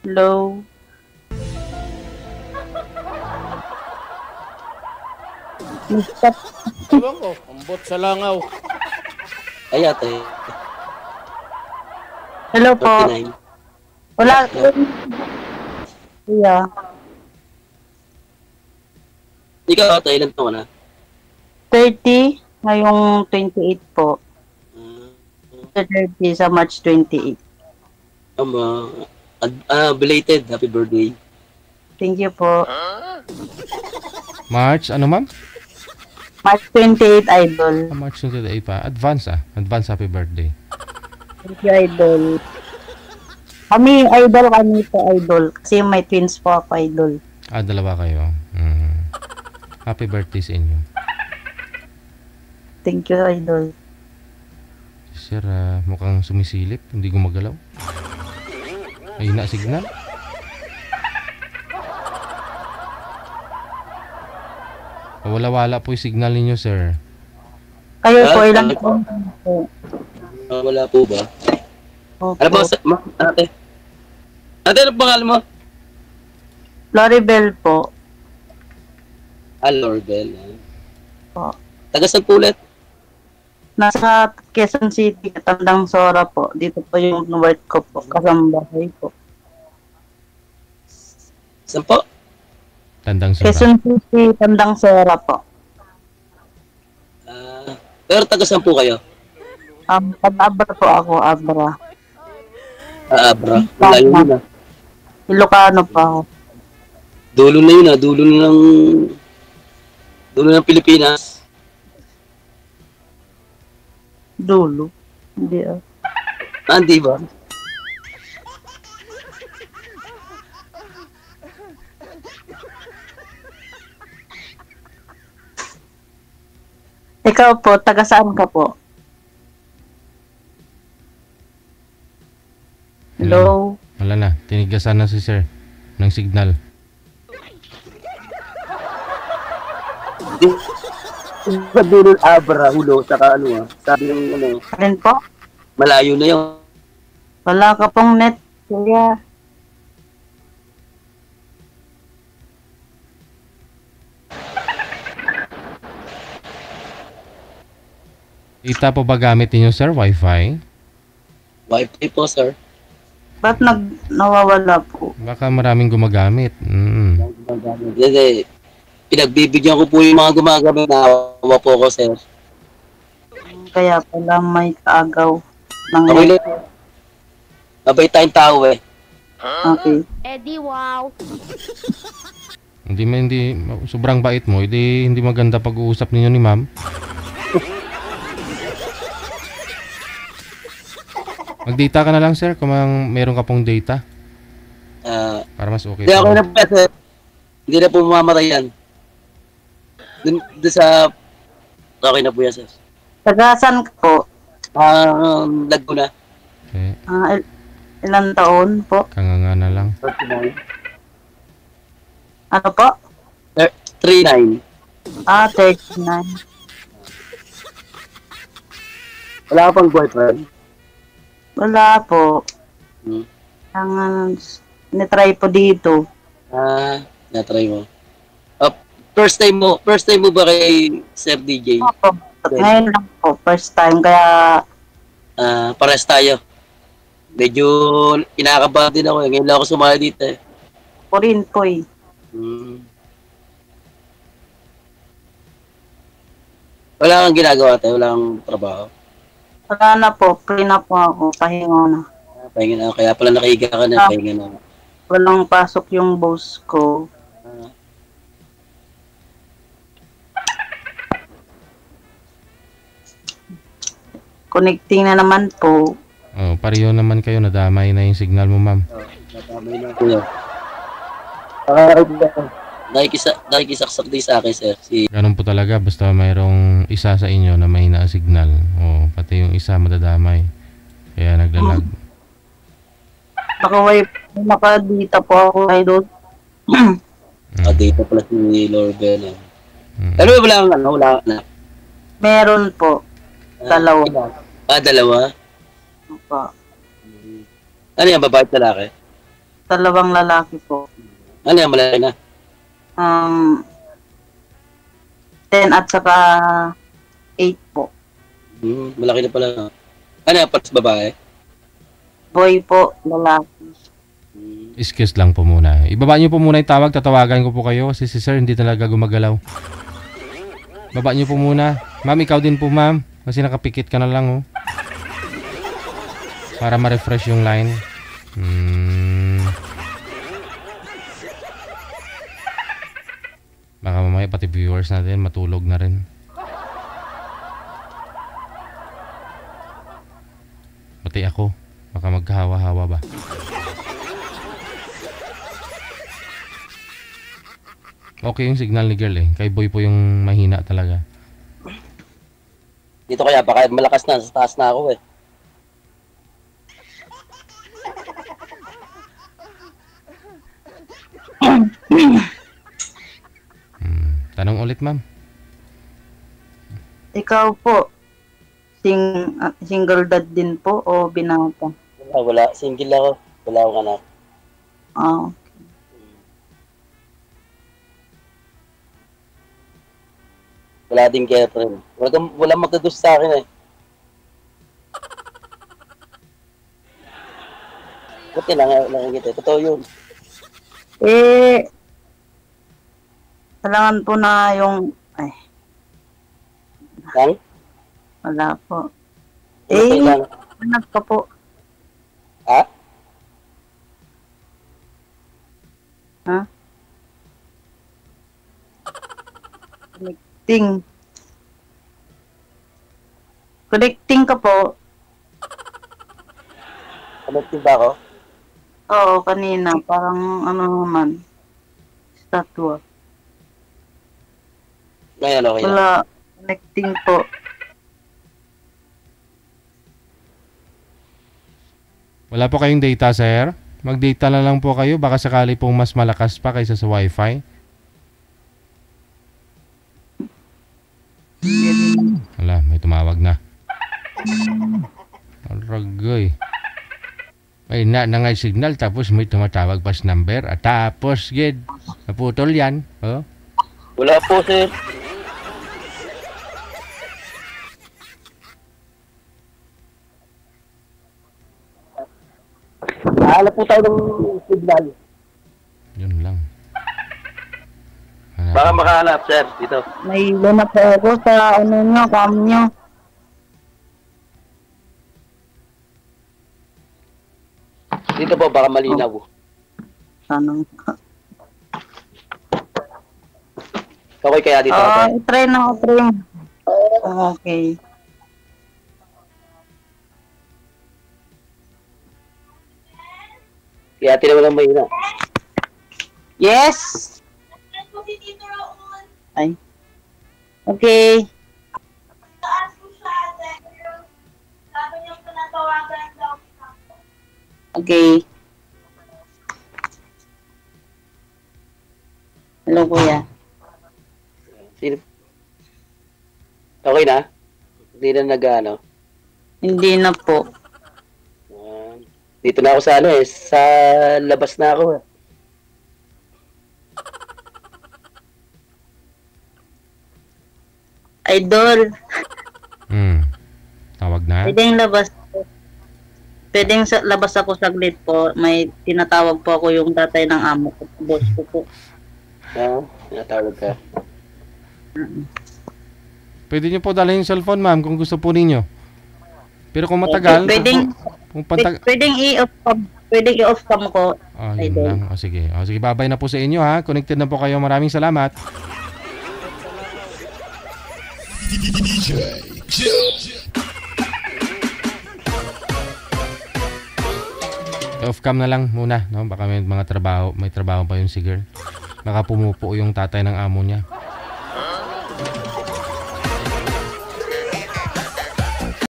Hello? Mr. Ewan ko, ambot sa langaw. Ay, ate. Hello po. 39. Wala. Kuya. Ikaw, ate, ilan taon na? 30. Ngayong 28 po. Uh, Sa 30 sa March 28. Belated. Happy birthday. Thank you po. March, ano ma'am? March 28, Idol. March 28 pa. Advance Advance happy birthday. Thank you, Idol. Kami po, Idol. Kasi may twins po ako, Idol. Dalawa kayo. Happy birthday sa inyo. Thank you, Idol. Sir, mukhang sumisilip. Hindi gumagalaw. Ayun na, signal. Wala-wala po yung signal ninyo, sir. Kayo po, ilang taon po? Wala po ba? Opo. Ano ba, ate? Ate, ano pangalan mo? Floribel po. Lorbel. Po. Taga saan po ulit? Nasa Quezon City, Tandang Sora po. Dito po yung work ko po. Kasambahay po. Saan po? Tandang Sora. Quezon City, Tandang Sora po. Pero taga saan po kayo? Abra po ako, Abra. Abra. Malayo yun na. Ilocano pa ako. Dulo na yun na. Dulo ng Pilipinas. Dulo. Hindi ah. Di ba? Ikaw po, taga saan ka po? Hello? Wala na. Tinigasan na si sir ng signal. Sa dulo Abra, Hulo, saka sabi ng Alin po? malayo na yun. Wala ka pong net, kuya. Data po ba gamit ninyo, sir? Wi-Fi? Wi-Fi po, sir. Ba't nawawala po? Baka maraming gumagamit. Kasi, pinagbibigyan ko po yung mga gumagamit na awa po ko, sir. Kaya pala may kaagaw ng Okay net. lang. Mabait tayong tao eh. Okay. Eddie, wow. Hindi, sobrang bait mo. Hindi maganda pag-uusap ninyo ni ma'am. Mag-data ka na lang, sir, kung meron ka pong data. Para mas okay. Hindi ako na po, sir. Hindi na po mamamatay yan. Doon sa... Okay na po yan, sir. Tagasan ka po? Laguna. Okay. Ilang taon po? Kanganga na lang. 39. Ano po? 39. 39. Wala ka pang boyfriend? Wala po. Hmm. Ang netry po dito. Natry mo. First time mo ba kay Sir DJ? Opo. Ngayon lang po. First time. Kaya Pares tayo. Medyo kinakabahan din ako. Ngayon lang ako sumali dito eh. po rin po eh. Wala kang ginagawa tayo. Wala kang trabaho. Wala na po. Free na po ako. Pahinga na. Pahinga na. Kaya pala nakahiga ka na. Pahinga na. Walang pasok yung boss ko. Connecting na naman po. Pareho naman kayo. Nadamay na yung signal mo, ma'am. Natamay na kuya. Nakikisaksak din sa akin, sir. Ganun po talaga. Basta mayroong isa sa inyo na may na-signal. Pati yung isa madadamay. Kaya naglalag. Nakadita po ako, idol. Data pala si Lorbel. Pero wala na. Meron po. Dalawa. Dalawa? Opo. Ano yan, babae at lalaki? Dalawang lalaki po. Ano yan, malaki na? 10 at saka 8 po. Malaki na pala. Ano yan, patas babae? Boy po, lalaki. Excuse lang po muna. Ibaba niyo po muna yung tawag, tatawagan ko po kayo kasi si sir hindi talaga gumagalaw. Baba niyo po muna. Ma'am, ikaw din po ma'am. Kasi nakapikit ka na lang oh. Para ma-refresh yung line. Baka mamaya pati viewers natin matulog na rin. Pati ako. Baka magkahawa-hawa ba? Okay yung signal ni girl eh. Kay boy po yung mahina talaga. Dito kaya, baka malakas na. Sa taas na ako eh. Tanong ulit ma'am. Ikaw po, single dad din po o binata? Wala. Single ako. Wala akong anak. Ah, Wala din girlfriend. Wala magkagusto sa akin eh. Buti lang kita. Totoo yun. kailangan po na yung, Lang? wala po. Lang. Anak ka po. Ha? Ha? Connecting. Connecting ka po. Connected ba ako? Oo, kanina. Parang ano naman. Statwa. Ngayon, okay na. Wala. Connecting po. Wala po kayong data sir? Mag-data na lang po kayo. Baka sakali pong mas malakas pa kaysa sa wifi. Wala, may tumawag na. Aragay. May na signal tapos may tumatawag pa sa number. At tapos, gid. Naputol yan. Oh. Wala po, sir. Nahala po tayo ng signal. Yun lang. Baka makahanap, sir, dito. May luna po ako sa ano nyo, cam nyo. Dito po, baka malinaw. Tanong. Okay kaya dito? Try na ako, try. Okay. Kaya tinawa lang mahina. Yes! Ay. Okay. Okay. Hello, kuya. Sino? Okay na? Hindi na nag-ano? Hindi na po. Dito na ako sa ano eh. Sa labas na ako eh. Idol. Tawag na. Pwedeng labas. Pwedeng labas ako saglit po. May tinatawag po ako yung tatay ng amo ko. Boss ko po. Natawag ka. Pwede nyo po dalhin yung cellphone ma'am kung gusto po ninyo. Pero kung matagal, pwedeng i-off cam. Pwedeng i-off cam ko. yun lang. Sige. Sige, bye-bye na po sa inyo ha. Connected na po kayo. Maraming salamat. Off cam na lang muna, no? Baka may mga trabaho, may trabaho pa yun si girl. Baka pumupo yung tatay ng amo niya.